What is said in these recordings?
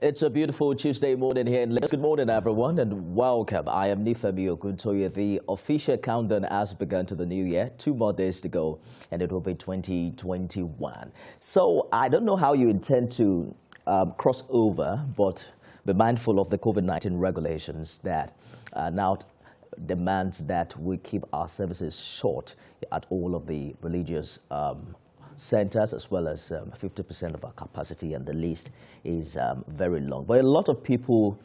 It's a beautiful Tuesday morning here in Lagos. Good morning, everyone, and welcome. I am Nifemi Oguntoye. The official countdown has begun to the new year. 2 more days to go, and it will be 2021. So I don't know how you intend to cross over, but be mindful of the COVID-19 regulations that now demands that we keep our services short at all of the religious centers, as well as 50% of our capacity, and the list is very long. But a lot of people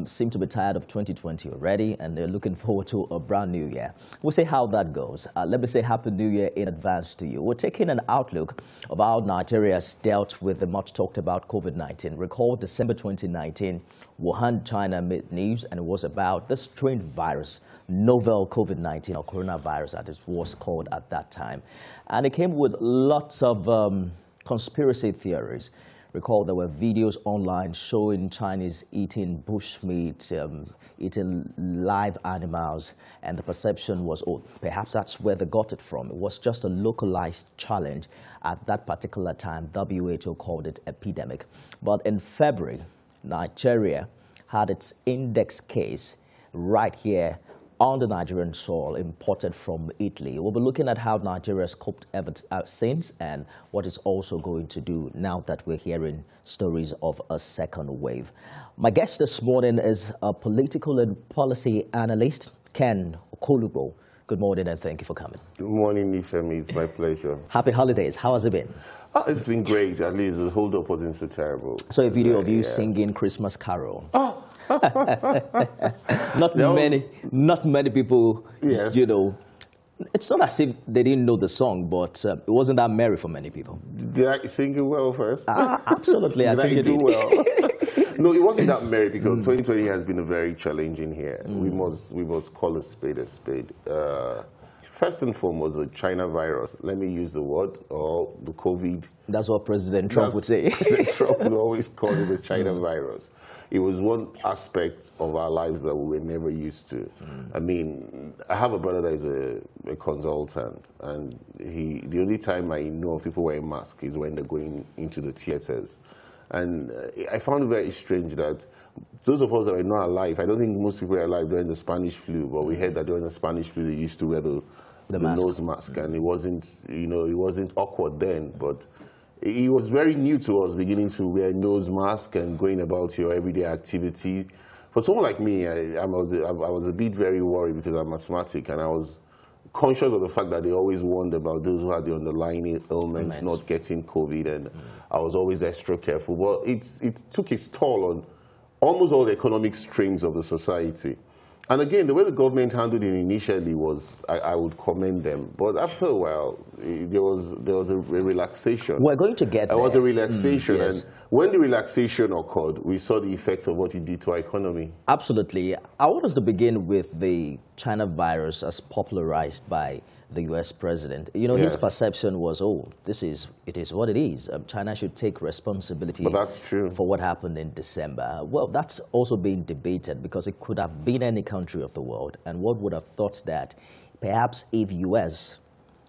seem to be tired of 2020 already, and they're looking forward to a brand new year. We'll see how that goes. Let me say Happy New Year in advance to you. We're taking an outlook of how Nigeria has dealt with the much talked about COVID-19. Recall December 2019, Wuhan, China made news, and it was about the strange virus, novel COVID-19 or coronavirus as it was called at that time. And it came with lots of conspiracy theories. Recall there were videos online showing Chinese eating bushmeat, eating live animals, and the perception was, oh, perhaps that's where they got it from. It was just a localized challenge at that particular time. WHO called it epidemic. But in February, Nigeria had its index case right here on the Nigerian soil, imported from Italy. We'll be looking at how Nigeria has coped ever since and what it's also going to do now that we're hearing stories of a second wave. My guest this morning is a political and policy analyst, Ken Okolubo. Good morning and thank you for coming. Good morning, Nifemi. It's my pleasure. Happy holidays. How has it been? Oh, it's been great. At least the hold-up wasn't so terrible. So a video of you singing Christmas Carol. Oh. Not many people, yes. You know, it's not as if they didn't know the song, but it wasn't that merry for many people. Did I sing it well first? Absolutely, I think you did. Well? No, it wasn't that merry because 2020 has been a very challenging year. We must call a spade a spade. First and foremost, the China virus. Let me use the word, or the COVID. That's what President Trump would say. President Trump would always call it the China virus. It was one aspect of our lives that we were never used to. I mean, I have a brother that is a consultant, and the only time I know people wearing masks is when they're going into the theaters. And I found it very strange that those of us that are not alive, I don't think most people were alive during the Spanish flu, but we heard that during the Spanish flu they used to wear the nose mask, and it wasn't, it wasn't awkward then, but it was very new to us beginning to wear nose mask and going about your everyday activity. For someone like me, I was a bit very worried because I'm asthmatic, and I was conscious of the fact that they always warned about those who had the underlying ailments not getting COVID, and I was always extra careful. Well, it took its toll on almost all the economic strains of the society. And again, the way the government handled it initially was, I would commend them. But after a while, there was a relaxation. We're going to get there. There was a relaxation. Yes. And when the relaxation occurred, we saw the effect of what it did to our economy. Absolutely. I want us to begin with the China virus as popularized by the U.S. president. You know, his perception was, oh, it is what it is. China should take responsibility but that's true. For what happened in December. Well, that's also being debated because it could have been any country of the world. And one would have thought that perhaps if U.S.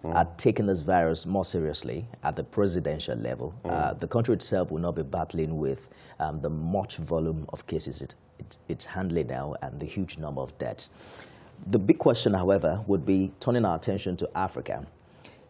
had taken this virus more seriously at the presidential level, the country itself will not be battling with the much volume of cases it's handling now and the huge number of deaths. The big question, however, would be turning our attention to Africa.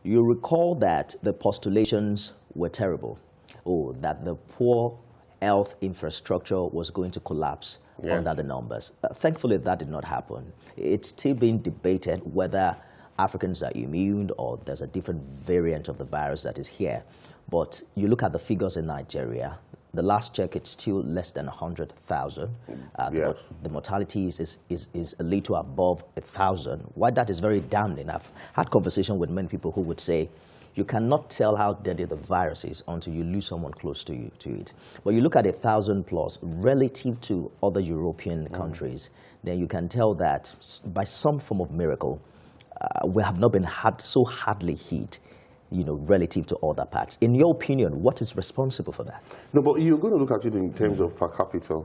You recall that the postulations were terrible, that the poor health infrastructure was going to collapse under the numbers. Thankfully, that did not happen. It's still being debated whether Africans are immune or there's a different variant of the virus that is here. But you look at the figures in Nigeria, the last check, it's still less than 100,000. The mortality is a little above 1,000. Why that is very damning. I've had conversation with many people who would say, you cannot tell how deadly the virus is until you lose someone close to it. But you look at 1,000 plus relative to other European countries, then you can tell that by some form of miracle, we have not been so hardly hit, relative to other parts. In your opinion, what is responsible for that? No, but you're going to look at it in terms of per capita.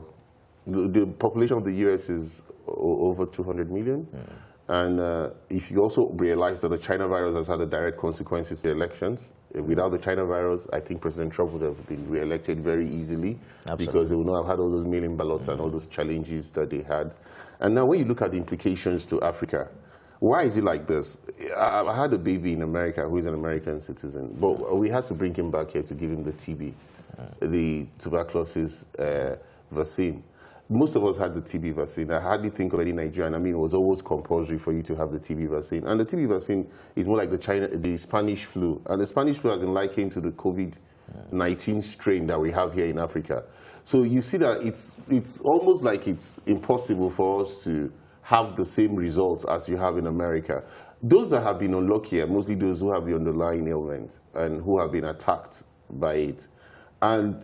The population of the U.S. is over 200 million. And if you also realize that the China virus has had a direct consequences to elections, Without the China virus, I think President Trump would have been re-elected very easily. Absolutely. Because they would not have had all those mail-in ballots and all those challenges that they had. And now when you look at the implications to Africa, why is it like this? I had a baby in America who is an American citizen, but we had to bring him back here to give him the TB, the tuberculosis vaccine. Most of us had the TB vaccine. I hardly think of any Nigerian. I mean, it was always compulsory for you to have the TB vaccine. And the TB vaccine is more like the Spanish flu. And the Spanish flu has been likened to the COVID-19 strain that we have here in Africa. So you see that it's almost like it's impossible for us to have the same results as you have in America. Those that have been unlucky are mostly those who have the underlying ailment and who have been attacked by it. And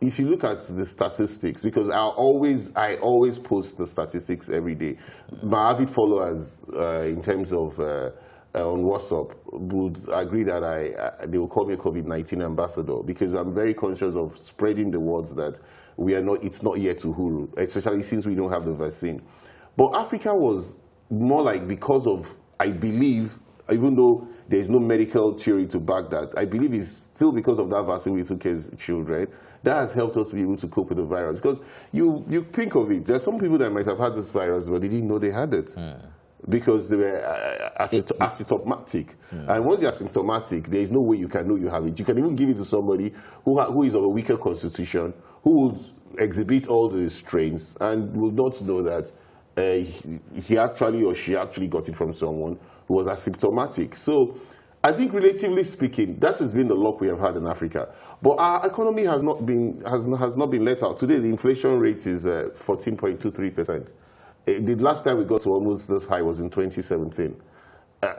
if you look at the statistics, because I always post the statistics every day. My avid followers, in terms of on WhatsApp, would agree that they will call me a COVID-19 ambassador, because I'm very conscious of spreading the words that it's not yet Uhuru, especially since we don't have the vaccine. But Africa was more like, because of, I believe, even though there is no medical theory to back that, I believe it's still because of that vaccine we took as children that has helped us be able to cope with the virus. Because you think of it, there are some people that might have had this virus, but they didn't know they had it. Because they were asymptomatic. And once you're asymptomatic, there is no way you can know you have it. You can even give it to somebody who is of a weaker constitution, who would exhibit all the strains and will not know that he actually or she actually got it from someone who was asymptomatic. So I think, relatively speaking, that has been the luck we have had in Africa. But our economy has not been let out. Today, the inflation rate is 14.23%. The last time we got to almost this high was in 2017.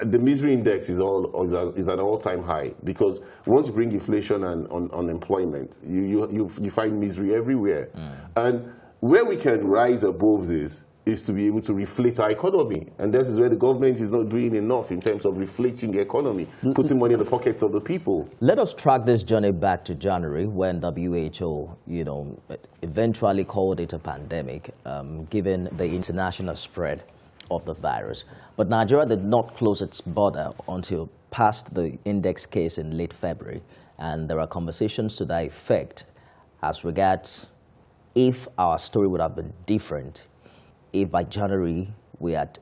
The misery index is an all-time high, because once you bring inflation and unemployment, you find misery everywhere. And where we can rise above this is to be able to reflate our economy. And this is where the government is not doing enough in terms of reflating the economy, putting money in the pockets of the people. Let us track this journey back to January, when WHO, eventually called it a pandemic, given the international spread of the virus. But Nigeria did not close its border until past the index case in late February. And there are conversations to that effect as regards if our story would have been different if by January we had,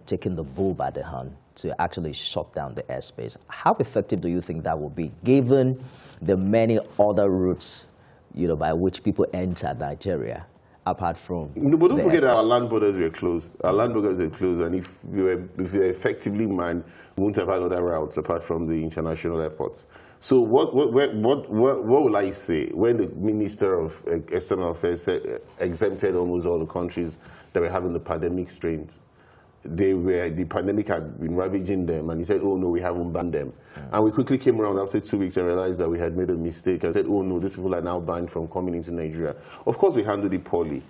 taken the bull by the horn to actually shut down the airspace. How effective do you think that would be, given the many other routes, by which people enter Nigeria, apart from? No, but don't forget that our land borders were closed. Our land borders were closed, and if we were effectively manned, we wouldn't have had other routes apart from the international airports. So what will I say when the Minister of External Affairs said, exempted almost all the countries that were having the pandemic strains? The pandemic had been ravaging them, and he said, oh no, we haven't banned them. And we quickly came around after 2 weeks and realized that we had made a mistake and said, oh no, these people are now banned from coming into Nigeria. Of course, we handled it poorly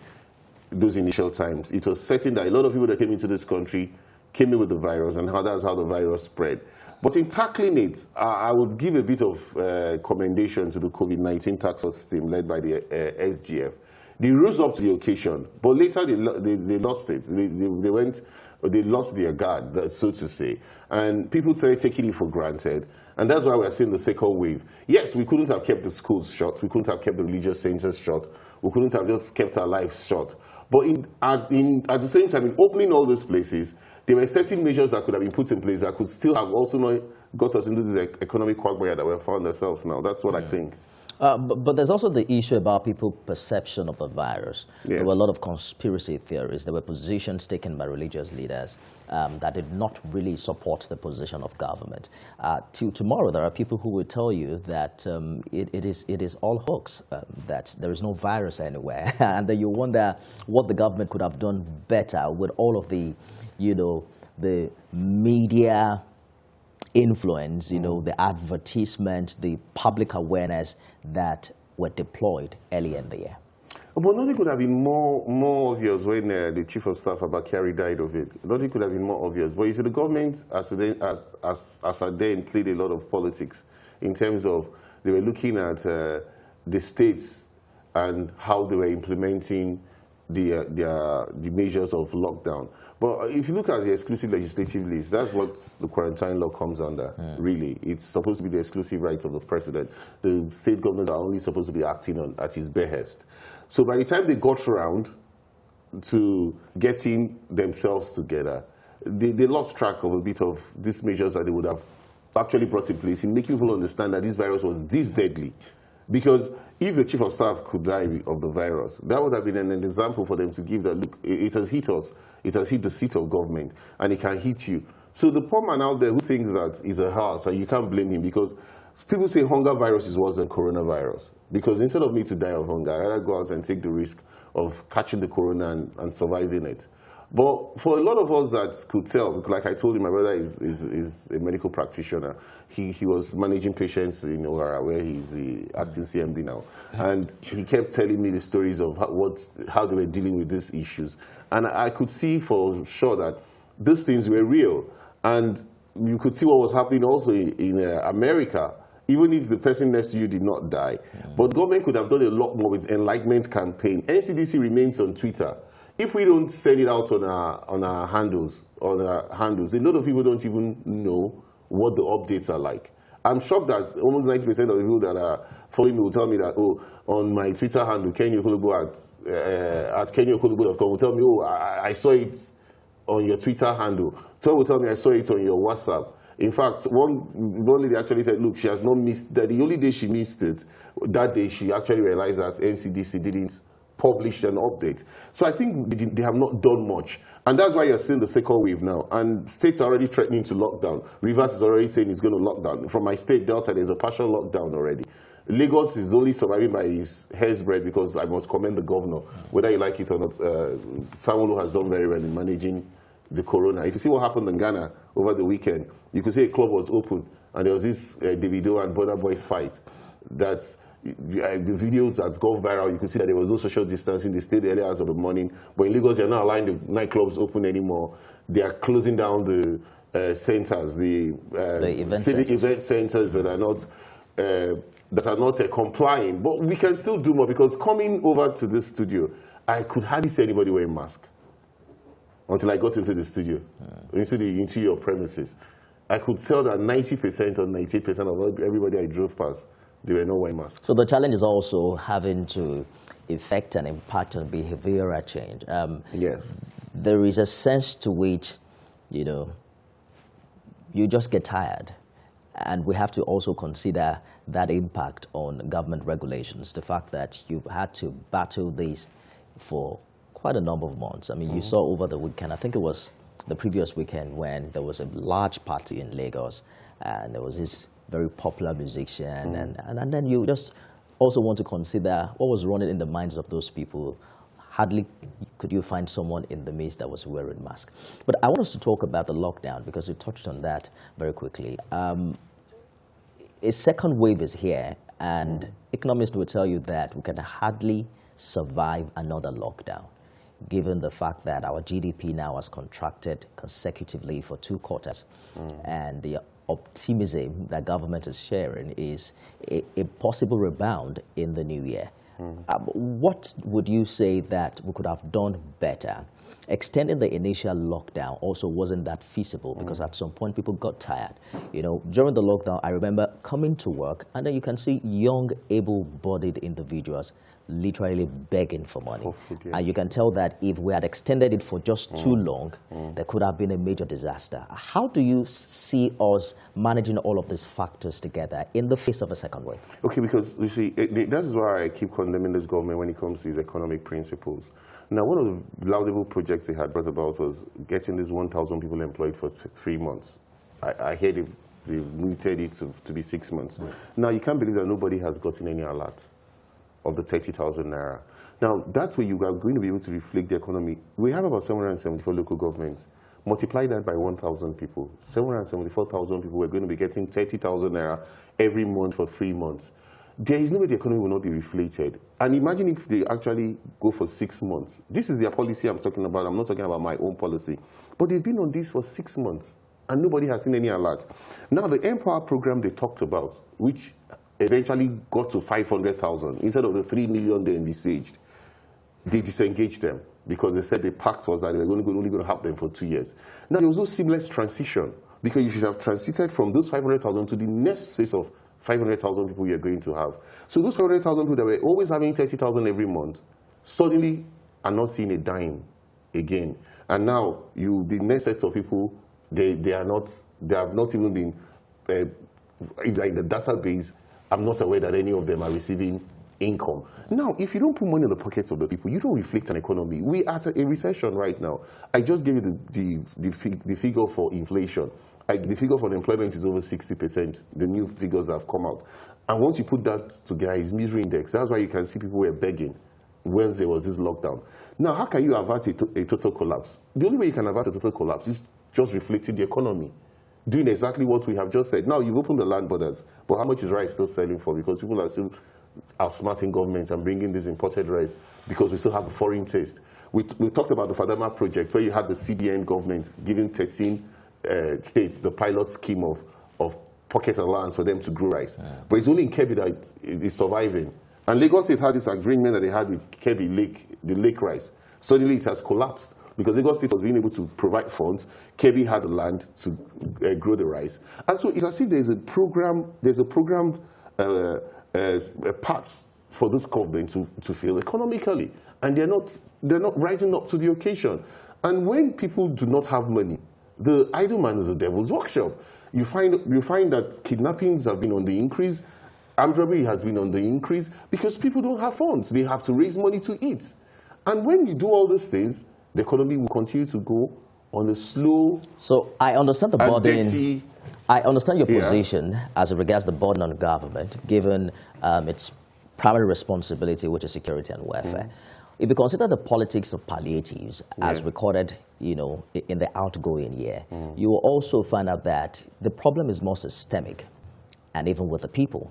those initial times. It was certain that a lot of people that came into this country came in with the virus, and that's how the virus spread. But in tackling it, I would give a bit of commendation to the COVID-19 task force team led by the SGF. They rose up to the occasion, but later they lost it. They lost their guard, so to say. And people started taking it for granted. And that's why we're seeing the second wave. Yes, we couldn't have kept the schools shut. We couldn't have kept the religious centers shut. We couldn't have just kept our lives shut. But at the same time, in opening all these places, there were certain measures that could have been put in place that could still have also not got us into this economic quagmire that we've found ourselves now. That's what I think. But there's also the issue about people's perception of the virus. Yes. There were a lot of conspiracy theories. There were positions taken by religious leaders that did not really support the position of government. Till tomorrow, there are people who will tell you that it is all hoax, that there is no virus anywhere. And then you wonder what the government could have done better with all of the, the media influence, the advertisement, the public awareness that were deployed early in the year. But nothing could have been more obvious when the Chief of Staff, Abakari, died of it. Nothing could have been more obvious. But you see, the government, as at then, played a lot of politics in terms of they were looking at the states and how they were implementing the measures of lockdown. But if you look at the exclusive legislative list, that's what the quarantine law comes under, really. It's supposed to be the exclusive rights of the president. The state governments are only supposed to be acting at his behest. So by the time they got around to getting themselves together, they lost track of a bit of these measures that they would have actually brought in place in making people understand that this virus was this deadly. Because if the chief of staff could die of the virus, that would have been an example for them to give that, look, it has hit us, it has hit the seat of government, and it can hit you. So the poor man out there who thinks that is a house, and you can't blame him, because people say hunger virus is worse than coronavirus. Because instead of me to die of hunger, I'd rather go out and take the risk of catching the corona and surviving it. But for a lot of us that could tell, like I told you, my brother is a medical practitioner. He was managing patients in O'Hara, where he's the acting CMD now. And he kept telling me the stories of how they were dealing with these issues. And I could see for sure that these things were real. And you could see what was happening also in America, even if the person next to you did not die. But government could have done a lot more with enlightenment campaign. NCDC remains on Twitter. If we don't send it out on our handles, a lot of people don't even know what the updates are like. I'm shocked that almost 90% of the people that are following me will tell me that, oh, on my Twitter handle, Kenny Okologo at kennyokologo.com will tell me, oh, I saw it on your Twitter handle. Tom will tell me I saw it on your WhatsApp. In fact, one lady actually said, look, she has not missed that. The only day she missed it, that day she actually realized that NCDC didn't publish an update. So I think they have not done much. And that's why you're seeing the second wave now. And states are already threatening to lock down. Rivers is already saying it's going to lock down. From my state, Delta, there's a partial lockdown already. Lagos is only surviving by his hair's breadth, because I must commend the governor. Whether you like it or not, Sanwo-Olu has done very well in managing the corona. If you see what happened in Ghana over the weekend, you could say a club was open and there was this Davido and Burna Boy's fight. That's the videos that's gone viral. You could see that there was no social distancing. They stayed early hours of the morning. But in Lagos, they're not allowing the nightclubs open anymore. They are closing down the centers, the civic event centers that are not complying. But we can still do more, because coming over to this studio, I could hardly see anybody wearing a mask until I got into the studio, into your premises. I could tell that 90% or 98% of everybody I drove past, they were not wearing masks. So the challenge is also having to affect and impact on behavioral change. Yes. There is a sense to which, you just get tired. And we have to also consider that impact on government regulations. The fact that you've had to battle this for quite a number of months. I mean, you saw over the weekend, I think it was the previous weekend, when there was a large party in Lagos, and there was this very popular musician, and then you just also want to consider what was running in the minds of those people. Hardly could you find someone in the midst that was wearing a mask. But I want us to talk about the lockdown, because you touched on that very quickly. A second wave is here, and economists will tell you that we can hardly survive another lockdown, given the fact that our GDP now has contracted consecutively for 2 quarters, and the optimism that government is sharing is a possible rebound in the new year. What would you say that we could have done better? Extending the initial lockdown also wasn't that feasible, because at some point people got tired. During the lockdown, I remember coming to work, and then you can see young, able-bodied individuals literally begging for money. And you can tell that if we had extended it for just too long, there could have been a major disaster. How do you see us managing all of these factors together in the face of a second wave? Okay, because you see, that is why I keep condemning this government when it comes to these economic principles. Now, one of the laudable projects they had brought about was getting these 1,000 people employed for 3 months. I hear they've muted it to be 6 months. Now, you can't believe that nobody has gotten any alert of the 30,000 naira. Now, that way you are going to be able to reflect the economy. We have about 774 local governments. Multiply that by 1,000 people. 774,000 people are going to be getting 30,000 naira every month for 3 months. There is no way the economy will not be reflated. And imagine if they actually go for 6 months. This is their policy I'm talking about. I'm not talking about my own policy. But they've been on this for 6 months, and nobody has seen any alert. Now, the Empower program they talked about, which eventually got to 500,000 instead of the 3 million they envisaged. they disengaged them because they said the pact was that they were only going to have them for 2 years. Now, there was no seamless transition because you should have transited from those 500,000 to the next phase of 500,000 people you're going to have. So those 500,000 people that were always having 30,000 every month suddenly are not seeing a dime again. And now the next set of people, they have not even been, if they're in the database, I'm not aware that any of them are receiving income. Now, if you don't put money in the pockets of the people, you don't reflect an economy. We're at a recession right now. I just gave you the figure for inflation. The figure for unemployment is over 60%, the new figures that have come out. And once you put that together, it's misery index. That's why you can see people were begging when there was this lockdown. Now, how can you avert a total collapse? The only way you can avert a total collapse is just reflecting the economy, doing exactly what we have just said. Now, you've opened the land borders, but how much is rice still selling for? Because people are still outsmarting government and bringing this imported rice because we still have a foreign taste. We talked about the Fadama project where you had the CBN government giving 13 states the pilot scheme of pocket allowance for them to grow rice. Yeah. But it's only in Kebbi that it is surviving. And Lagos State had this agreement that they had with Kebbi Lake, the lake rice. Suddenly it has collapsed because Lagos State was being able to provide funds. Kebbi had the land to grow the rice. And so it's as if there's a programmed parts for this government to fail economically. And they're not rising up to the occasion. And when people do not have money, the idle man is the devil's workshop. You find that kidnappings have been on the increase, armed robbery has been on the increase because people don't have funds. They have to raise money to eat. And when you do all these things, the economy will continue to go on a slow. So I understand the burden. I understand your position as it regards the burden on the government, given its primary responsibility, which is security and welfare. If you consider the politics of palliatives as recorded, in the outgoing year, you will also find out that the problem is more systemic, and even with the people.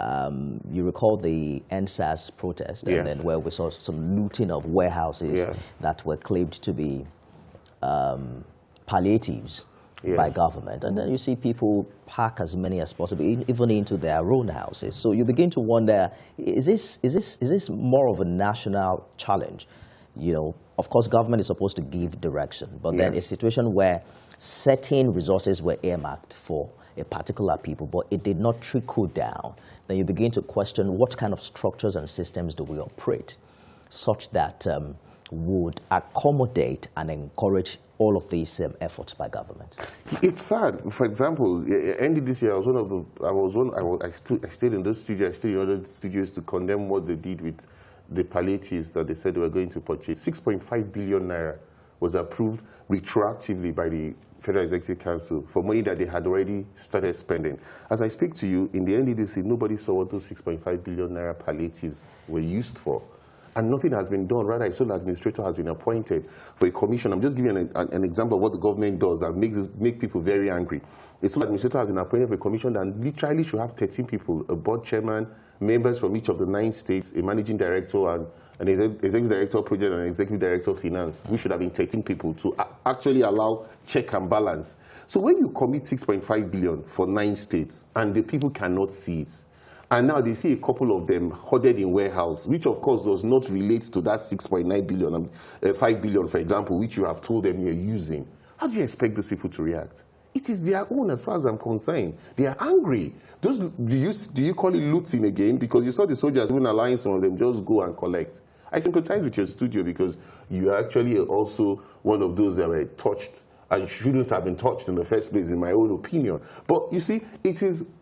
You recall the NSAS protest, and then where we saw some looting of warehouses that were claimed to be palliatives by government. And then you see people pack as many as possible, even into their own houses. So you begin to wonder, is this more of a national challenge? Of course, government is supposed to give direction, but then a situation where certain resources were earmarked for a particular people, but it did not trickle down, then you begin to question what kind of structures and systems do we operate such that would accommodate and encourage all of these efforts by government. It's sad. For example, ended this year, I stayed in this studio, I stayed in other studios to condemn what they did with the palliatives that they said they were going to purchase. 6.5 billion naira was approved retroactively by the Federal Executive Council for money that they had already started spending. As I speak to you, in the NDDC, nobody saw what those 6.5 billion naira palliatives were used for. And nothing has been done. Rather, a sole administrator has been appointed for a commission. I'm just giving an example of what the government does that make people very angry. A sole administrator has been appointed for a commission that literally should have 13 people, a board chairman, members from each of the 9 states, a managing director, and an executive director of project and an executive director of finance. We should have been 13 people to actually allow check and balance. So when you commit 6.5 billion for 9 states and the people cannot see it, and now they see a couple of them hoarded in warehouse, which of course does not relate to that 6.9 billion, 5 billion, for example, which you have told them you're using. How do you expect these people to react? It is their own, as far as I'm concerned. They are angry. Do you call it looting again? Because you saw the soldiers even allowing some of them just go and collect. I sympathize with your studio because you are actually also one of those that were touched and shouldn't have been touched in the first place, in my own opinion. But you see,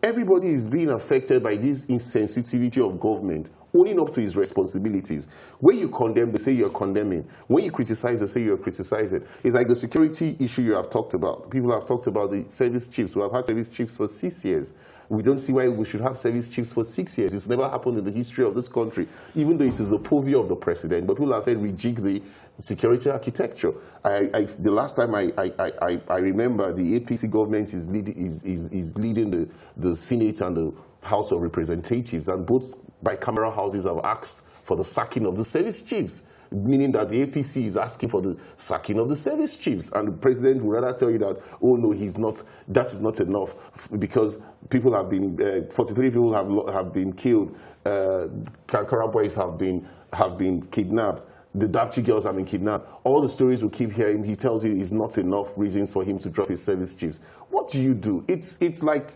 everybody is being affected by this insensitivity of government, owning up to its responsibilities. When you condemn, they say you're condemning. When you criticize, they say you're criticizing. It's like the security issue you have talked about. People have talked about the service chiefs. We have had service chiefs for 6 years. We don't see why we should have service chiefs for 6 years. It's never happened in the history of this country, even though it is the purview of the president. But people have said rejig the security architecture. The last time I remember, the APC government is leading the Senate and the House of Representatives, and both bicameral houses have asked for the sacking of the service chiefs, meaning that the APC is asking for the sacking of the service chiefs. And the president would rather tell you that, oh no, that is not enough, because people have been, 43 people have been killed, Kankara boys have have been kidnapped. The Dapchi girls have been kidnapped. All the stories we keep hearing, he tells you is not enough reasons for him to drop his service chiefs. What do you do? It's like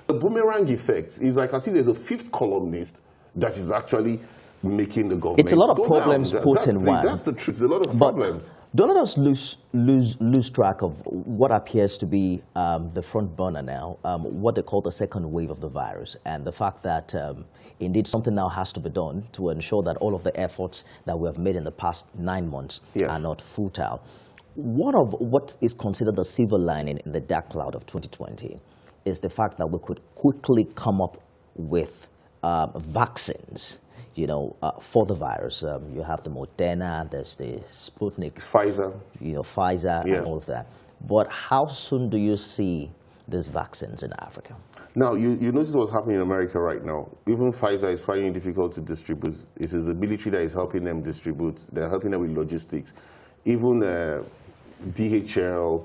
a boomerang effect. It's like as if there's a fifth columnist that is actually making the government. It's a lot of problems put in one. That's the truth. It's a lot of problems. Don't let us lose track of what appears to be the front burner now, what they call the second wave of the virus, and the fact that indeed something now has to be done to ensure that all of the efforts that we have made in the past 9 months are not futile. What is considered the silver lining in the dark cloud of 2020 is the fact that we could quickly come up with vaccines, for the virus. You have the Moderna, there's the Sputnik, Pfizer, Pfizer, and all of that. But how soon do you see these vaccines in Africa? Now, you notice what's happening in America right now. Even Pfizer is finding it difficult to distribute. It is the military that is helping them distribute. They're helping them with logistics. Even DHL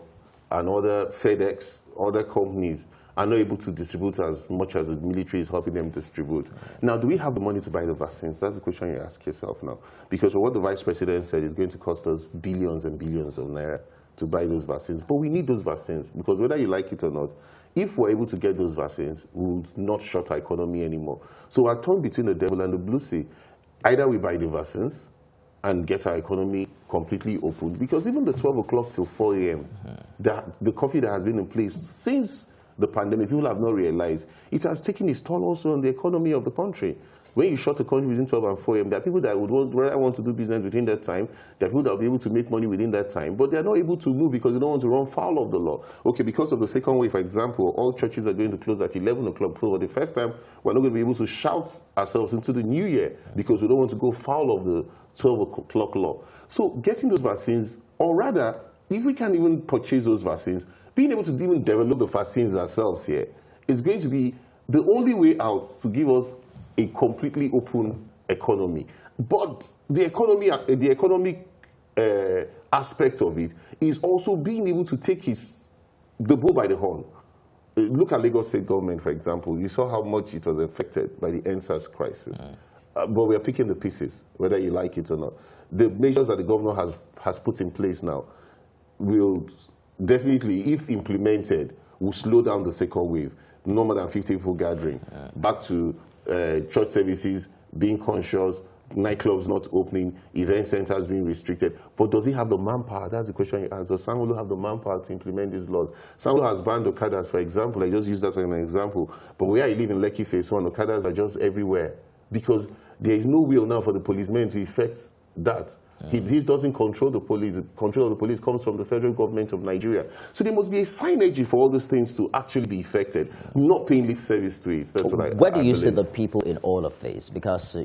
and other FedEx, other companies are not able to distribute as much as the military is helping them distribute. Now, do we have the money to buy the vaccines? That's the question you ask yourself now. Because what the vice president said is going to cost us billions and billions of naira to buy those vaccines. But we need those vaccines because whether you like it or not, if we're able to get those vaccines, we will not shut our economy anymore. So we're torn between the devil and the blue sea. Either we buy the vaccines and get our economy completely opened, because even the 12 o'clock till 4 a.m., the coffee that has been in place since the pandemic, people have not realized it has taken its toll also on the economy of the country. When you shut the country within 12 and 4 a.m., there are people that would want to do business within that time. There are people that will be able to make money within that time, but they are not able to move because they don't want to run foul of the law. Okay, because of the second wave, for example, all churches are going to close at 11 o'clock. For the first time, we're not going to be able to shout ourselves into the new year because we don't want to go foul of the 12 o'clock law. So getting those vaccines, or rather, if we can even purchase those vaccines, being able to even develop the vaccines ourselves here is going to be the only way out to give us a completely open economy. But the economic aspect of it is also being able to take the bull by the horn. Look at Lagos State government, for example. You saw how much it was affected by the NSAS crisis. But we are picking the pieces, whether you like it or not. The measures that the governor has put in place now will definitely, if implemented, will slow down the second wave. No more than 50 people gathering. Back to church services being conscious, nightclubs not opening, event centers being restricted. But does he have the manpower? That's the question you ask. Does Sanwo-Olu have the manpower to implement these laws? Sanwo-Olu has banned Okadas, for example. I just use that as an example. But where I live in Lekki Phase 1, Okadas are just everywhere because there is no will now for the policemen to effect that. He doesn't control the police. The control of the police comes from the federal government of Nigeria. So there must be a synergy for all these things to actually be effected, not paying lip service to it. That's what I Where do you believe. see the people in all of this? Because,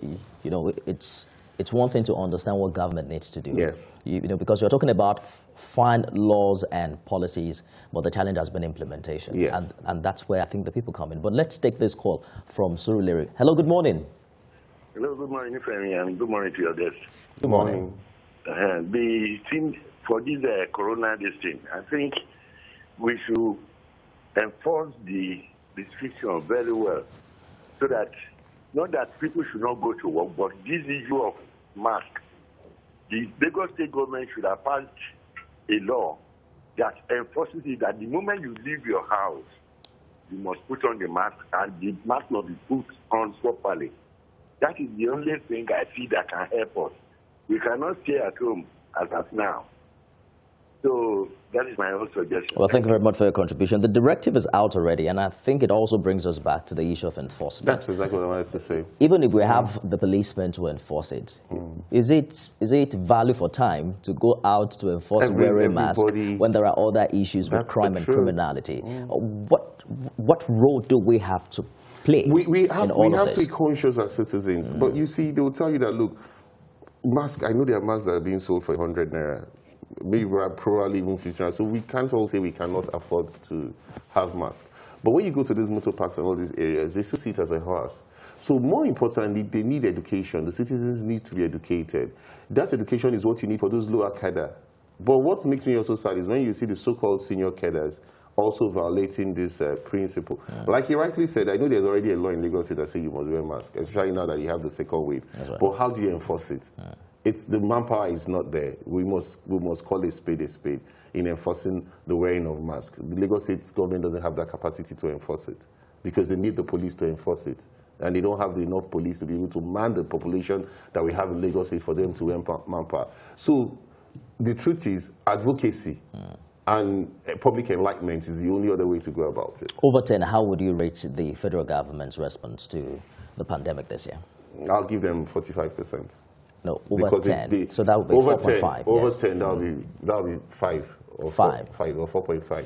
it's one thing to understand what government needs to do. Yes. Because you're talking about fine laws and policies, but the challenge has been implementation. Yes. And that's where I think the people come in. But let's take this call from Surulere. Hello, good morning. Hello, good morning, Femi, and good morning to your guests. Good morning. The thing for this corona thing, I think we should enforce the restriction very well so that, not that people should not go to work, but this issue of mask, the Lagos State government should have passed a law that enforces it that the moment you leave your house, you must put on the mask, and the mask must be put on properly. That is the only thing I see that can help us. We cannot stay at home as of now. So that is my own suggestion. Well, thank you very much for your contribution. The directive is out already, and I think it also brings us back to the issue of enforcement. That's exactly what I wanted to say. Even if we have the policemen to enforce it, is it value for time to go out to enforce wearing masks when there are other issues with crime and criminality? What role do we have to play We in all of have this? to be conscious as citizens. But you see, they will tell you that, look, masks, I know there are masks that are being sold for 100 naira. Maybe probably even 50 naira. So we can't all say we cannot afford to have masks. But when you go to these motor parks and all these areas, they still see it as a horse. So more importantly, they need education. The citizens need to be educated. That education is what you need for those lower cadre. But what makes me also sad is when you see the so-called senior cadres also violating this principle. Like he rightly said, I know there's already a law in Lagos State that says you must wear a mask, especially now that you have the second wave. Right. But how do you enforce it? It's the manpower is not there. We must call a spade in enforcing the wearing of masks. The Lagos State government doesn't have that capacity to enforce it because they need the police to enforce it. And they don't have enough police to be able to man the population that we have in Lagos State for them to wear manpower. So the truth is advocacy and public enlightenment is the only other way to go about it. Over 10, how would you rate the federal government's response to the pandemic this year? I'll give them 45%. No, over because 10. So that would be over 4.5. 10, over 10, that'll be 5 or 5 or 4.5.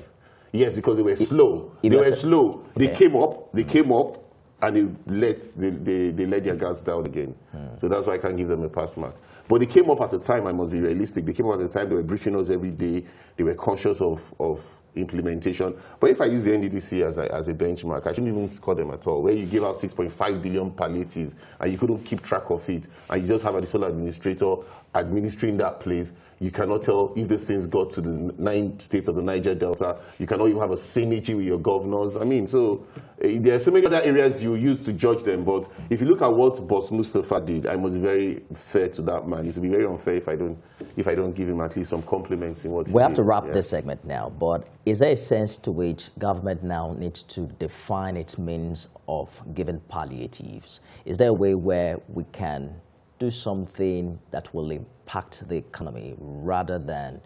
Yes, because they were slow. They were slow. Okay. They came up, and they let their guards down again. So that's why I can't give them a pass mark. But they came up at the time, I must be realistic, they came up at the time, they were briefing us every day, they were conscious of implementation. But if I use the NDDC as a benchmark, I shouldn't even score them at all, where you give out 6.5 billion palliatives and you couldn't keep track of it, and you just have a sole administrator administering that place. You cannot tell if these things got to the 9 states of the Niger Delta. You cannot even have a synergy with your governors. I mean, so there are so many other areas you use to judge them. But if you look at what Boss Mustafa did, I must be very fair to that man. It would be very unfair if I don't give him at least some compliments in what he did. We have to wrap this segment now, but is there a sense to which government now needs to define its means of giving palliatives? Is there a way where we can do something that will impact the economy rather than,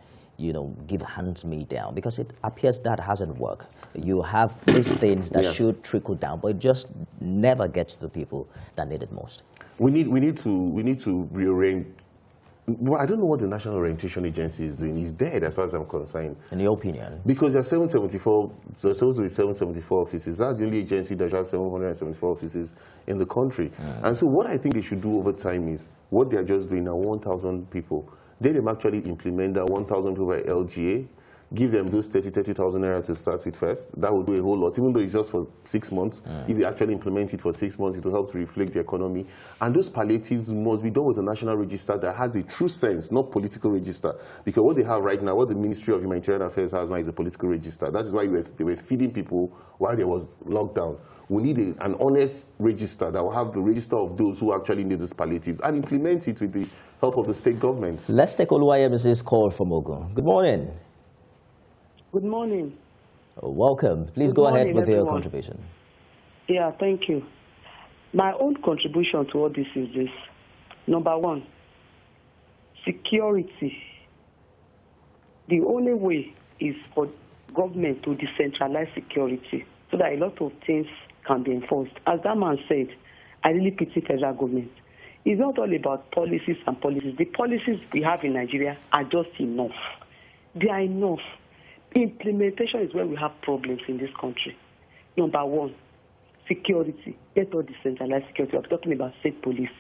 give hands-me-down? Because it appears that hasn't worked. You have these things that should trickle down, but it just never gets to the people that need it most. We need to rearrange. Well, I don't know what the National Orientation Agency is doing. It's dead as far as I'm concerned. In your opinion? Because there are 774, there's supposed to be 774 offices. That's the only agency that has 774 offices in the country. And so what I think they should do over time is, what they're just doing now, 1,000 people, they actually implement that 1,000 people by LGA, give them those 30,000 naira to start with first. That would do a whole lot, even though it's just for 6 months. If they actually implement it for 6 months, it will help to reflect the economy. And those palliatives must be done with a national register that has a true sense, not political register. Because what they have right now, what the Ministry of Humanitarian Affairs has now is a political register. That is why they were feeding people while there was lockdown. We need an honest register that will have the register of those who actually need these palliatives and implement it with the help of the state governments. Let's take Oluwayemi's call from Ogun. Good morning. Good morning. Welcome. Please go ahead with your contribution. Yeah, thank you. My own contribution to all this is this. Number one, security. The only way is for government to decentralize security so that a lot of things can be enforced. As that man said, I really pity federal government. It's not all about policies and policies. The policies we have in Nigeria are just enough. They are enough. Implementation is where we have problems in this country. Number one, security. Let us decentralize security. I'm talking about state police.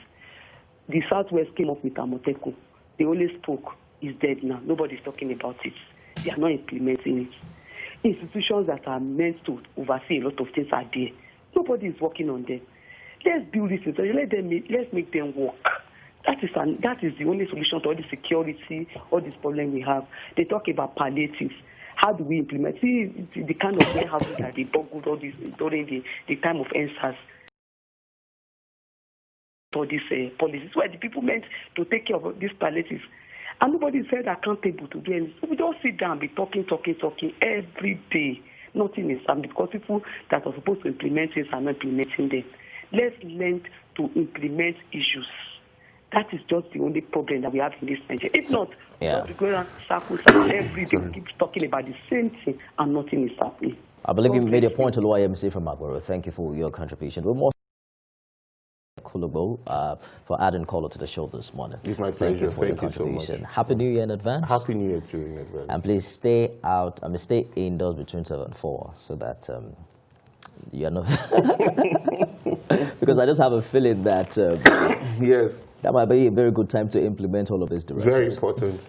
The Southwest came up with Amoteco. They only spoke. It's dead now. Nobody's talking about it. They are not implementing it. Institutions that are meant to oversee a lot of things are there. Nobody is working on them. Let's build this institution. Let's make them work. That is the only solution to all the security, all this problem we have. They talk about palliatives. How do we implement? See, the kind of warehouses that they boggled all this during the time of NSAS. For these policies, where the people meant to take care of these palliatives. And nobody is held accountable to do anything. So we don't sit down and be talking every day. Nothing is happening because people that are supposed to implement things are not implementing them. Let's learn to implement issues. That is just the only problem that we have in this country. If not, we go around circles every day. We keep talking about the same thing and nothing is happening. I believe you made a point to Oluwayemi from Agboro. Thank you for your contribution. We're more for adding color to the show this morning. It's my pleasure. Thank you so much. Happy New Year in advance. Happy New Year to you in advance. And please stay indoors between 7 and 4 so that you're not... Because I just have a feeling that... yes. That might be a very good time to implement all of these directives. Very important.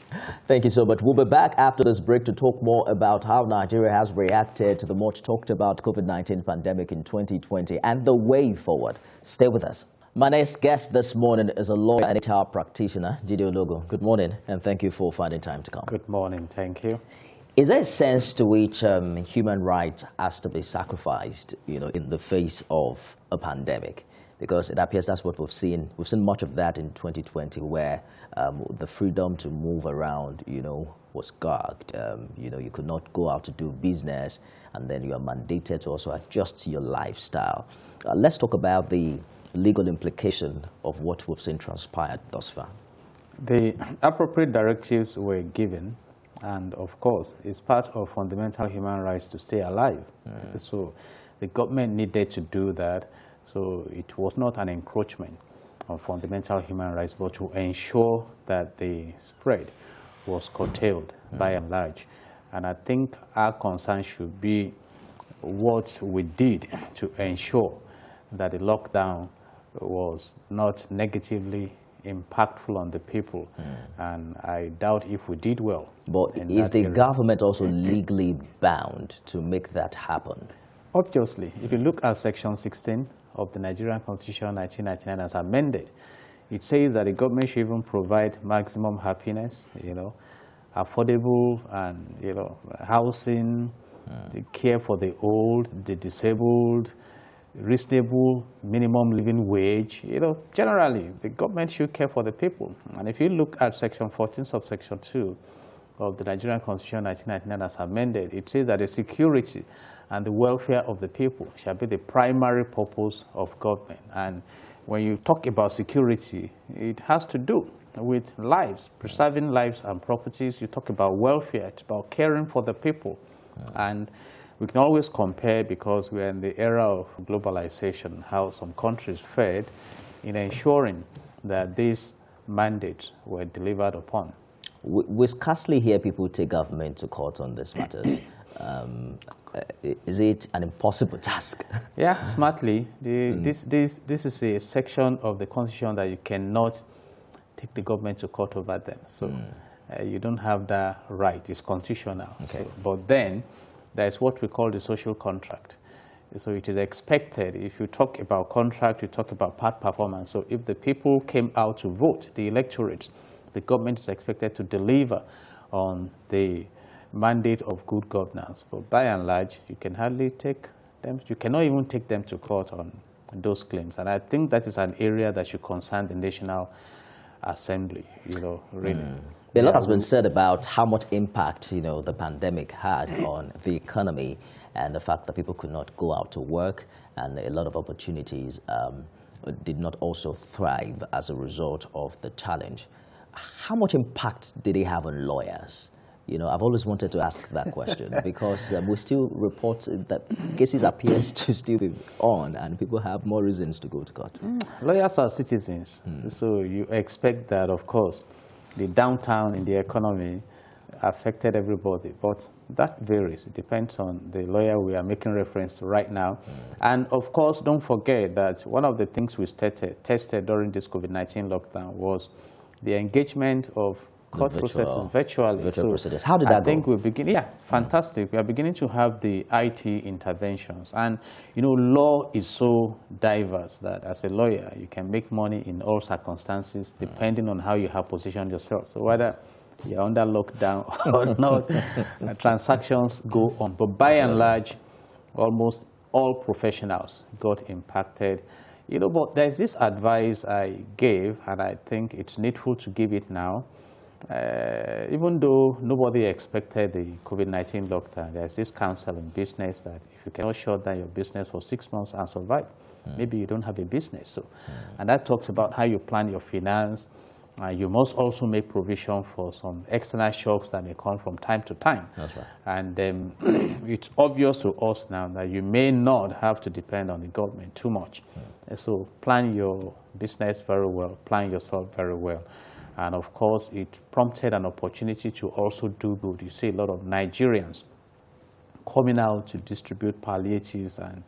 Thank you so much. We'll be back after this break to talk more about how Nigeria has reacted to the much talked about COVID-19 pandemic in 2020 and the way forward. Stay with us. My next guest this morning is a lawyer and HR practitioner, Jide Ologo. Good morning, and thank you for finding time to come. Good morning. Thank you. Is there a sense to which human rights has to be sacrificed, in the face of a pandemic? Because it appears that's what we've seen. We've seen much of that in 2020, where the freedom to move around, was gagged. You could not go out to do business, and then you are mandated to also adjust your lifestyle. Let's talk about the legal implication of what we've seen transpired thus far. The appropriate directives were given, and of course, it's part of fundamental human rights to stay alive. So the government needed to do that. So it was not an encroachment on fundamental human rights, but to ensure that the spread was curtailed by and large. And I think our concern should be what we did to ensure that the lockdown was not negatively impactful on the people. And I doubt if we did well. But is the government also legally bound to make that happen? Obviously, if you look at Section 16 of the Nigerian Constitution 1999 as amended, it says that the government should even provide maximum happiness, affordable and, housing, the care for the old, the disabled, reasonable minimum living wage. Generally, the government should care for the people. And if you look at Section 14, subsection 2 of the Nigerian Constitution 1999 as amended, it says that the security and the welfare of the people shall be the primary purpose of government. And when you talk about security, it has to do with lives, preserving lives and properties. You talk about welfare, it's about caring for the people. And we can always compare, because we're in the era of globalization, how some countries fared in ensuring that these mandates were delivered upon. We scarcely hear people take government to court on these matters. Is it an impossible task? Yeah, smartly. This is a section of the Constitution that you cannot take the government to court over them. So you don't have that right. It's constitutional. Okay. So, but then there's what we call the social contract. So it is expected, if you talk about contract, you talk about part performance. So if the people came out to vote, the electorate, the government is expected to deliver on the mandate of good governance. But by and large, you can hardly take them, you cannot even take them to court on those claims. And I think that is an area that should concern the National Assembly, really. A lot has been said about how much impact, the pandemic had on the economy, and the fact that people could not go out to work, and a lot of opportunities did not also thrive as a result of the challenge. How much impact did it have on lawyers? I've always wanted to ask that question, because we still report that cases appears to still be on, and people have more reasons to go to court. Lawyers are citizens, so you expect that, of course, the downturn in the economy affected everybody, but that varies. It depends on the lawyer we are making reference to right now. And of course, don't forget that one of the things we tested during this COVID-19 lockdown was the engagement of court processes virtually. Virtual procedures. How did that go? I think we begin, fantastic. We are beginning to have the IT interventions. And, law is so diverse that as a lawyer, you can make money in all circumstances depending on how you have positioned yourself. So whether you're under lockdown or not, transactions go on. But by and large, almost all professionals got impacted. But there's this advice I gave, and I think it's needful to give it now. Even though nobody expected the COVID-19 lockdown, there's this counsel in business that if you cannot shut down your business for 6 months and survive, maybe you don't have a business. So, and that talks about how you plan your finance. You must also make provision for some external shocks that may come from time to time. That's right. And it's obvious to us now that you may not have to depend on the government too much. So plan your business very well, plan yourself very well. And of course, it prompted an opportunity to also do good. You see a lot of Nigerians coming out to distribute palliatives, and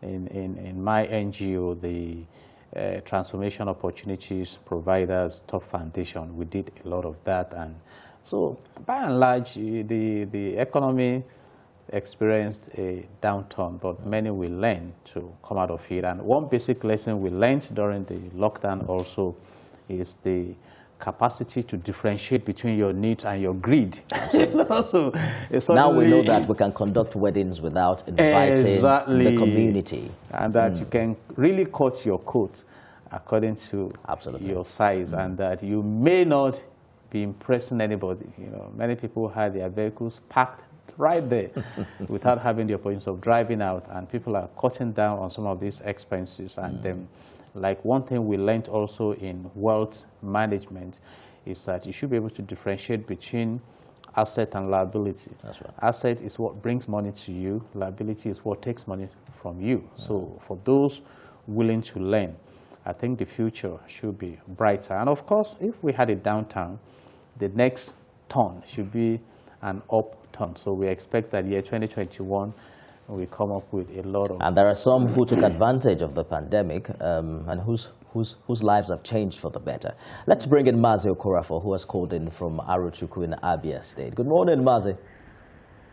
in my NGO, the Transformation Opportunities Providers Top Foundation, we did a lot of that. And so by and large, the economy experienced a downturn, but many will learn to come out of it. And one basic lesson we learned during the lockdown also is the capacity to differentiate between your needs and your greed. So now we know that we can conduct weddings without inviting the community. And that you can really cut your coat according to your size, and that you may not be impressing anybody. You know, many people had their vehicles parked right there without having the opportunity of driving out, and people are cutting down on some of these expenses. And like one thing we learned also in wealth management is that you should be able to differentiate between asset and liability. That's right. Asset is what brings money to you. Liability is what takes money from you. So for those willing to learn, I think the future should be brighter. And of course, if we had a downturn, the next turn should be an upturn. So we expect that year 2021, we come up with a lot of... And there are some who took advantage of the pandemic and whose lives have changed for the better. Let's bring in Mazi Okorafor, who has called in from Arochukwu in Abia State. Good morning, Mazi.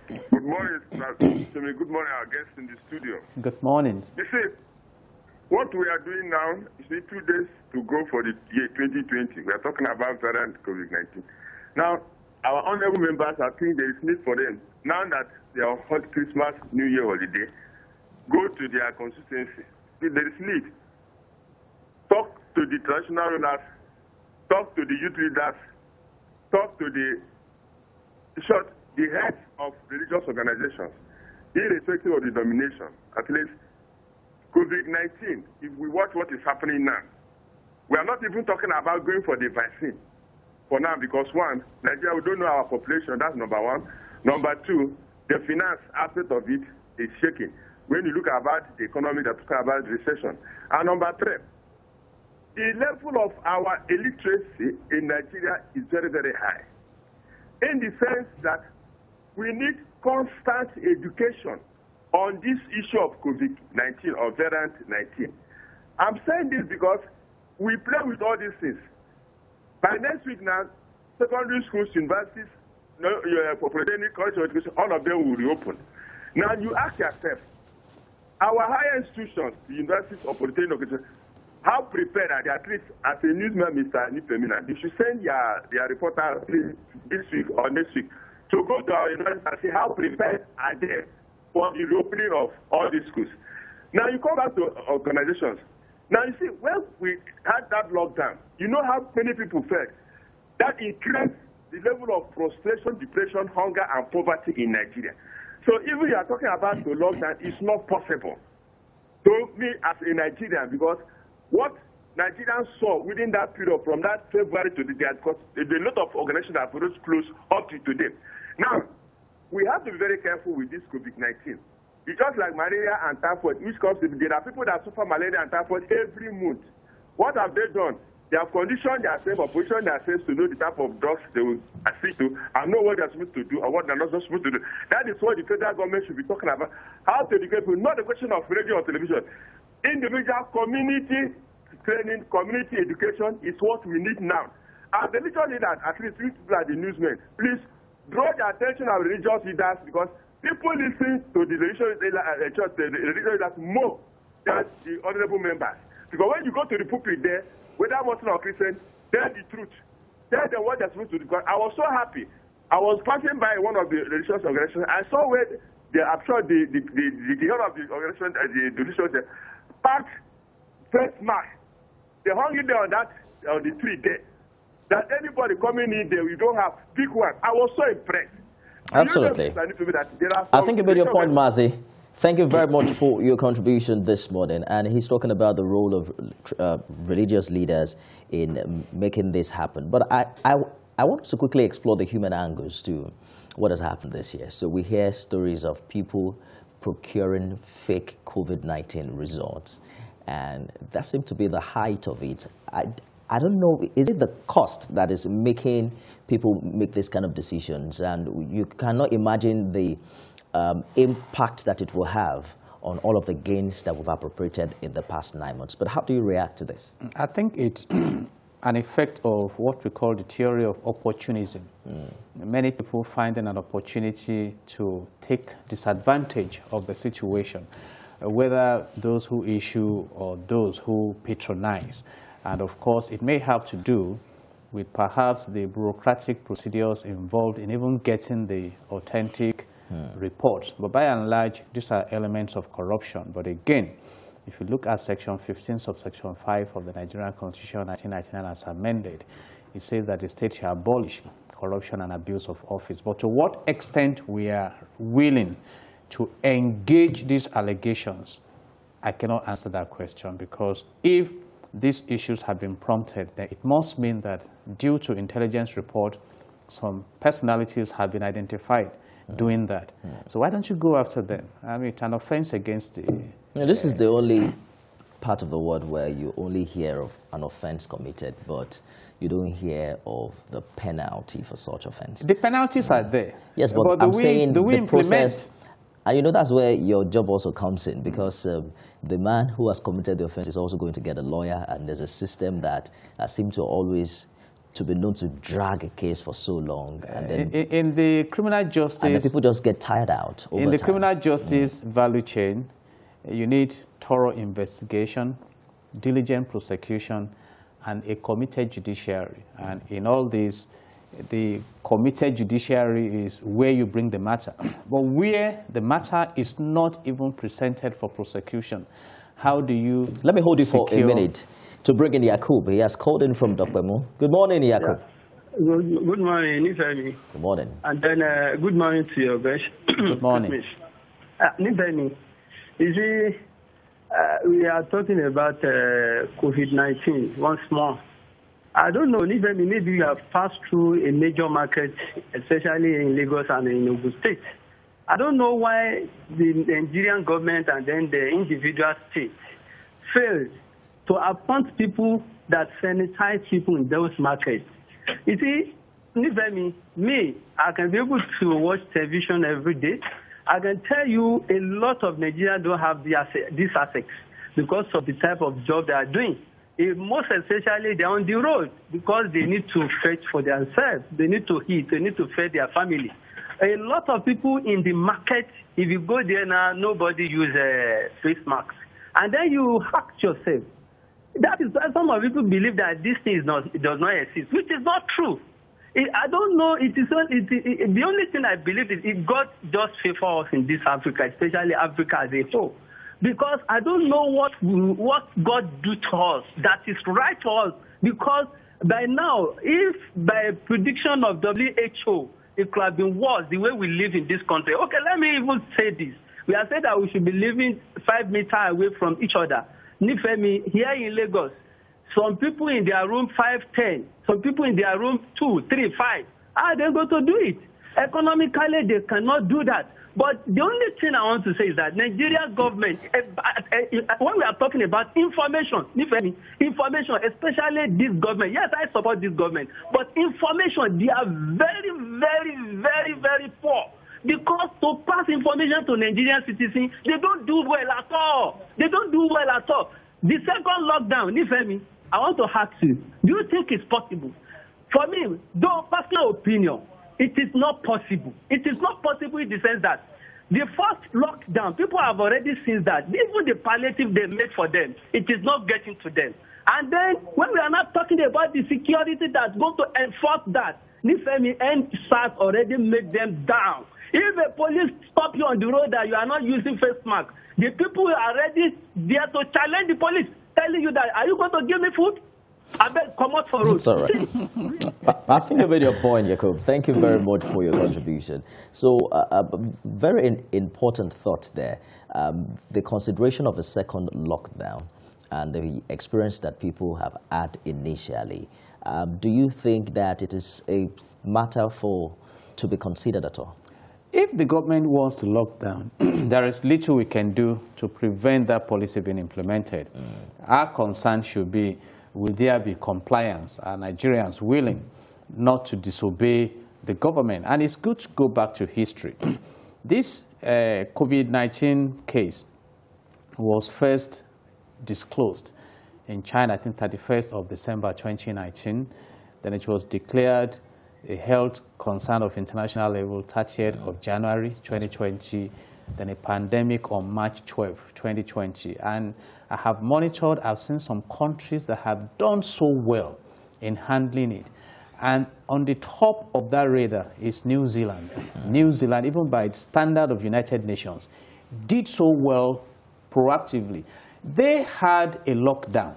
Good morning, Timmy. Good morning, our guests in the studio. Good morning. You see, what we are doing now, you see, 2 days to go for the year 2020. We are talking about variant COVID-19. Now, our honorable members, I think there is need for them, now that they are hot Christmas, New Year holiday, go to their constituency. There is need. Talk to the traditional rulers, talk to the youth leaders, talk to the heads of religious organizations, irrespective of the denomination. At least COVID-19, if we watch what is happening now, we are not even talking about going for the vaccine for now, because one, Nigeria, we don't know our population, that's number one. Number two, the finance aspect of it is shaking. When you look about the economy, they're talking about recession. And number three, the level of our illiteracy in Nigeria is very, very high. In the sense that we need constant education on this issue of COVID-19 or variant 19. I'm saying this because we play with all these things. By next week now, secondary schools, universities, polytechnic, college of education, all of them will reopen. Now you ask yourself, our higher institutions, the universities or polytechnic education, how prepared are they? At least as a newsman, Mr. Nifemina, you should send your reporter this week or next week to go to our university and see how prepared are they for the reopening of all these schools. Now you come back to organizations. Now you see, when we had that lockdown, you know how many people felt. That increased the level of frustration, depression, hunger, and poverty in Nigeria. So even you are talking about the lockdown, it's not possible to me as a Nigerian, because what Nigerians saw within that period, from that February to today, because a lot of organizations have closed up to today. Now, we have to be very careful with this COVID-19. It's just like malaria and typhoid, which comes to there are people that suffer malaria and typhoid every month. What have they done? They have conditioned themselves or positioned themselves to know the type of drugs they will assist to and know what they're supposed to do or what they're not supposed to do. That is what the federal government should be talking about. How to educate people, not a question of radio or television. Individual community training, community education is what we need now. As the religious leaders, at least people like the newsmen, please draw the attention of religious leaders, because people listen to the religious leaders more than the honorable members. Because when you go to the pulpit there, whether Muslim or Christian, tell the truth. Tell them what they're supposed to do. Because I was so happy. I was passing by one of the religious organizations. I saw where I'm sure the head of the organization, the religious, packed face mask. They hung it there on the tree there. That anybody coming in there, we don't have big one. I was so impressed. Absolutely. I think you made your point, Mazi. Thank you very much for your contribution this morning. And he's talking about the role of religious leaders in making this happen. But I want to quickly explore the human angles to what has happened this year. So we hear stories of people procuring fake COVID-19 results. And that seemed to be the height of it. I don't know, is it the cost that is making people make this kind of decisions? And you cannot imagine the impact that it will have on all of the gains that we've appropriated in the past 9 months. But how do you react to this? I think it's an effect of what we call the theory of opportunism. Many people finding an opportunity to take disadvantage of the situation, whether those who issue or those who patronize. And of course, it may have to do with perhaps the bureaucratic procedures involved in even getting the authentic reports. But by and large, these are elements of corruption. But again, if you look at Section 15, subsection 5 of the Nigerian Constitution 1999 as amended, it says that the state shall abolish corruption and abuse of office. But to what extent we are willing to engage these allegations, I cannot answer that question, because if these issues have been prompted, then it must mean that due to intelligence report, some personalities have been identified doing that. So why don't you go after them? I mean, it's an offense against the... This is the only part of the world where you only hear of an offense committed, but you don't hear of the penalty for such offense. The penalties are there. Yes, but I'm saying the process... And that's where your job also comes in, because the man who has committed the offense is also going to get a lawyer, and there's a system that seems to always to be known to drag a case for so long. And then, in the criminal justice... And then people just get tired out over In the time. criminal justice value chain, you need thorough investigation, diligent prosecution, and a committed judiciary. And in all these, the committed judiciary is where you bring the matter. But where the matter is not even presented for prosecution, how do you... Let me hold you for a minute to bring in Yakub. He has called in from Dr. Mo. Good morning, Yakub. Yeah. Good morning, Nifemi. Good morning. And then good morning to your guest. Good morning. Nifemi, you see, we are talking about COVID-19 once more. I don't know, Nifemi, maybe you have passed through a major market, especially in Lagos and in Ogun State. I don't know why the Nigerian government and then the individual states failed to appoint people that sanitize people in those markets. You see, Nifemi, I can be able to watch television every day. I can tell you a lot of Nigerians don't have these assets because of the type of job they are doing. Most especially, they're on the road because they need to fetch for themselves. They need to eat. They need to feed their family. A lot of people in the market, if you go there now, nobody use face masks. And then you ask yourself, that is why some of people believe that this thing does not exist, which is not true. I don't know. The only thing I believe is if God just favor us in this Africa, especially Africa as a whole. Because I don't know what God do to us that is right to us. Because by now, if by prediction of WHO, it could have been worse the way we live in this country. Okay, let me even say this. We have said that we should be living 5 meters away from each other. Nifemi, here in Lagos, some people in their room 5'10", some people in their room 2, 3, 5. How are they going to do it? Economically, they cannot do that. But the only thing I want to say is that Nigeria government, when we are talking about information, information, especially this government, yes, I support this government, but information, they are very, very, very, very poor. Because to pass information to Nigerian citizens, they don't do well at all. They don't do well at all. The second lockdown, Nifemi, I want to ask you, do you think it's possible? For me, though personal opinion, it is not possible. It is not possible in the sense that the first lockdown, people have already seen that. Even the palliative they made for them, it is not getting to them. And then when we are not talking about the security that's going to enforce that, Nifemi and SARS already made them down. If a police stop you on the road that you are not using face mask, the people are ready there to challenge the police, telling you that, are you going to give me food? I bet come out for road. It's all right. I think you made your point, Jacob. Thank you very much for your contribution. So, very important thought there. The consideration of the second lockdown and the experience that people have had initially. Do you think that it is a matter to be considered at all? If the government wants to lock down, there is little we can do to prevent that policy being implemented. Our concern should be, will there be compliance? Are Nigerians willing not to disobey the government? And it's good to go back to history. This COVID-19 case was first disclosed in China, I think 31st of December 2019. Then it was declared a health concern of international level 30th of January 2020. Then a pandemic on March 12, 2020. And I have monitored, I've seen some countries that have done so well in handling it. And on the top of that radar is New Zealand. New Zealand, even by the standard of United Nations, did so well proactively. They had a lockdown.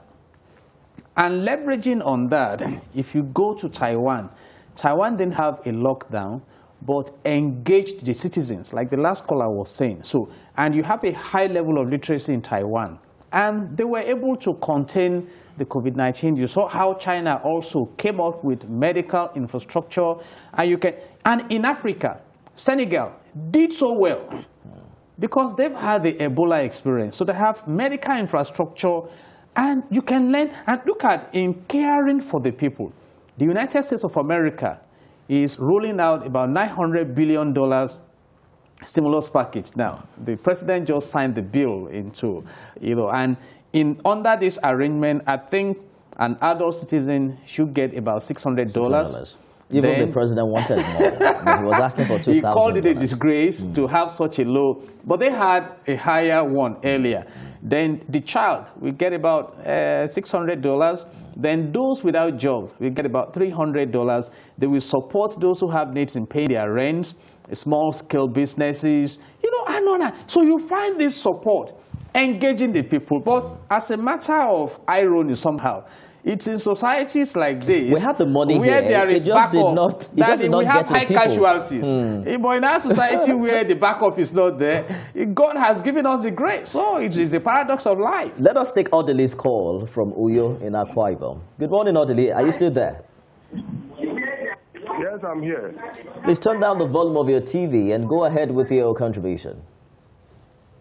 And leveraging on that, if you go to Taiwan, Taiwan didn't have a lockdown, but engaged the citizens, like the last caller was saying. So, and you have a high level of literacy in Taiwan. And they were able to contain the COVID-19. You saw how China also came up with medical infrastructure. And in Africa, Senegal did so well because they've had the Ebola experience. So they have medical infrastructure, and you can learn and look at in caring for the people. The United States of America is rolling out about $900 billion stimulus package now. The president just signed the bill into, and under this arrangement, I think an adult citizen should get about $600. Even the president wanted more. He was asking for $2,000. He called it a disgrace to have such a low, but they had a higher one earlier. Then the child will get about $600. Then those without jobs will get about $300. They will support those who have needs in paying their rents, small-scale businesses, and all that. So you find this support engaging the people. But as a matter of irony somehow, it's in societies like this we have the money where here. there is backup. We have high casualties. But in our society where the backup is not there, God has given us the grace. So it is the paradox of life. Let us take Odele's call from Uyo in Akwa Ibom. Good morning, Odele. Are you still there? Yes, I'm here. Please turn down the volume of your TV and go ahead with your contribution.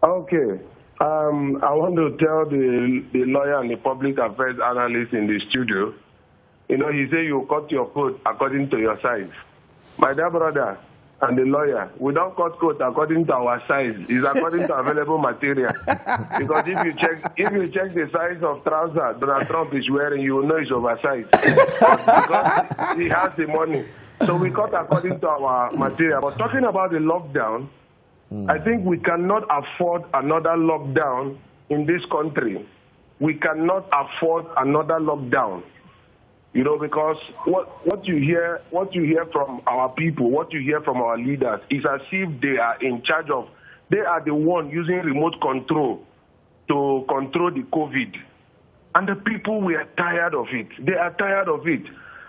Okay. I want to tell the lawyer and the public affairs analyst in the studio, he said you cut your coat according to your size. My dear brother and the lawyer, we don't cut coat according to our size. It's according to available material. Because if you check the size of trousers Donald Trump is wearing, you will know it's oversized. Because he has the money. So we cut according to our material. But talking about the lockdown, I think we cannot afford another lockdown in this country. We cannot afford another lockdown. Because what you hear from our people, what you hear from our leaders is as if they are in charge of, they are the one using remote control to control the COVID. And the people, we are tired of it. They are tired of it.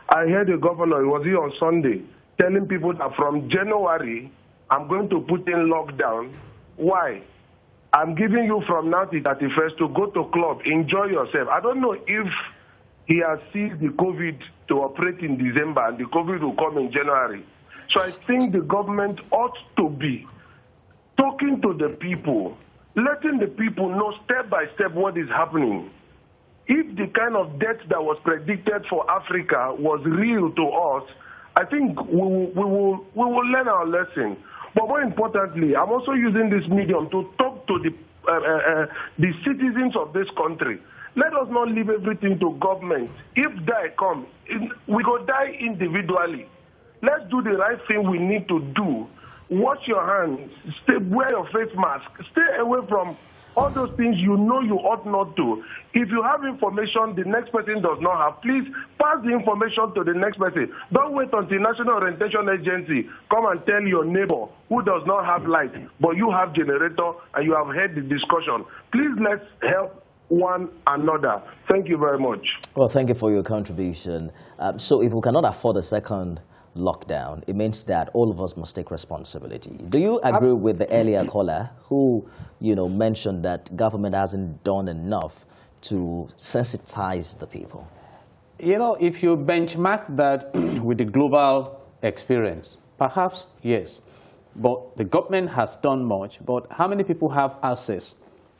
I heard the governor, was here on Sunday, telling people that from January, I'm going to put in lockdown. Why? I'm giving you from now to 31st to go to club, enjoy yourself. I don't know if he has seized the COVID to operate in December and the COVID will come in January. So I think the government ought to be talking to the people, letting the people know step by step what is happening. If the kind of death that was predicted for Africa was real to us, I think we will learn our lesson. But more importantly, I'm also using this medium to talk to the citizens of this country. Let us not leave everything to government. If die come, we go die individually. Let's do the right thing we need to do. Wash your hands, wear your face mask, stay away from all those things you ought not to. If you have information the next person does not have, please pass the information to the next person. Don't wait until National Orientation Agency come and tell your neighbor who does not have light, but you have generator and you have heard the discussion. Please let's help one another. Thank you very much. Well, thank you for your contribution. So if we cannot afford a second lockdown, it means that all of us must take responsibility. Do you agree with the earlier caller who, mentioned that government hasn't done enough to sensitize the people? If you benchmark that with the global experience, perhaps yes. But the government has done much, but how many people have access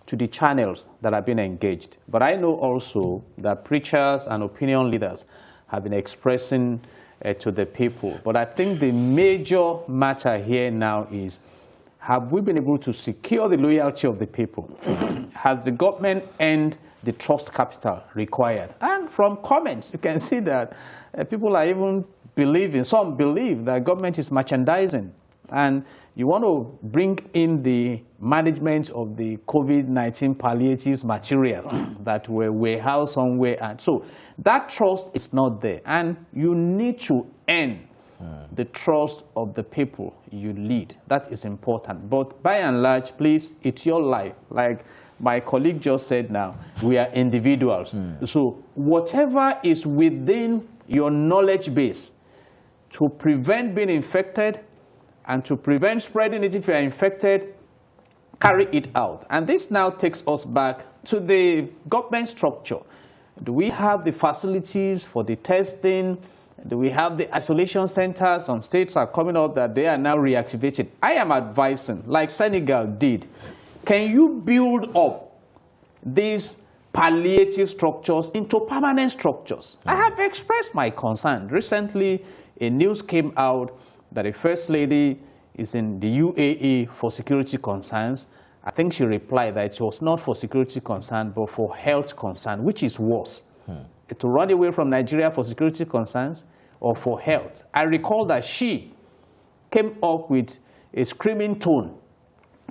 to the channels that have been engaged? But I know also that preachers and opinion leaders have been expressing to the people. But I think the major matter here now is, have we been able to secure the loyalty of the people? Has the government earned the trust capital required? And from comments, you can see that people are even believing, some believe that government is merchandising and you want to bring in the management of the COVID-19 palliatives materials that were warehoused somewhere. And so that trust is not there. And you need to earn the trust of the people you lead. That is important. But by and large, please, it's your life. Like my colleague just said now, we are individuals. So whatever is within your knowledge base to prevent being infected and to prevent spreading it if you are infected, carry it out. And this now takes us back to the government structure. Do we have the facilities for the testing? Do we have the isolation centers? Some states are coming up that they are now reactivated. I am advising, like Senegal did, can you build up these palliative structures into permanent structures? I have expressed my concern. Recently, a news came out that a first lady is in the UAE for security concerns. I think she replied that it was not for security concern, but for health concern, which is worse. To run away from Nigeria for security concerns or for health. I recall that she came up with a screaming tone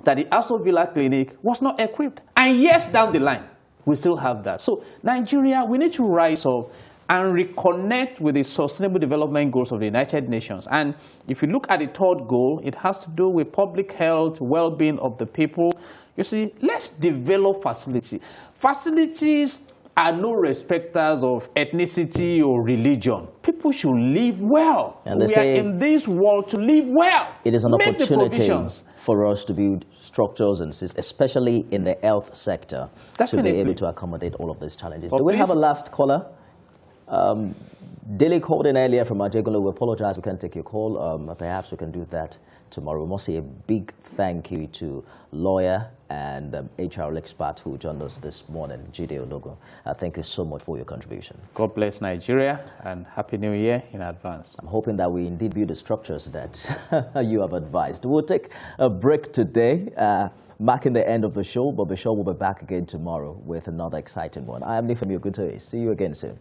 that the Aso Villa Clinic was not equipped. And years down the line, we still have that. So Nigeria, we need to rise up and reconnect with the Sustainable Development Goals of the United Nations. And if you look at the third goal, it has to do with public health, well-being of the people. You see, let's develop facilities. Facilities are no respecters of ethnicity or religion. People should live well. And they we say are in this world to live well. It is an Make the opportunity provisions. for us to build structures and systems, especially in the health sector, to Definitely. be able to accommodate all of these challenges. But Do we have a please- last caller? Daily called in earlier from Ajegolo. We apologize, we can't take your call. Perhaps we can do that tomorrow. We must say a big thank you to lawyer and HR expert who joined us this morning, Jide Ologo. Thank you so much for your contribution. God bless Nigeria and Happy New Year in advance. I'm hoping that we indeed build the structures that you have advised. We'll take a break today, marking the end of the show, but be sure we'll be back again tomorrow with another exciting one. I am Nifemi Oguntoye. See you again soon.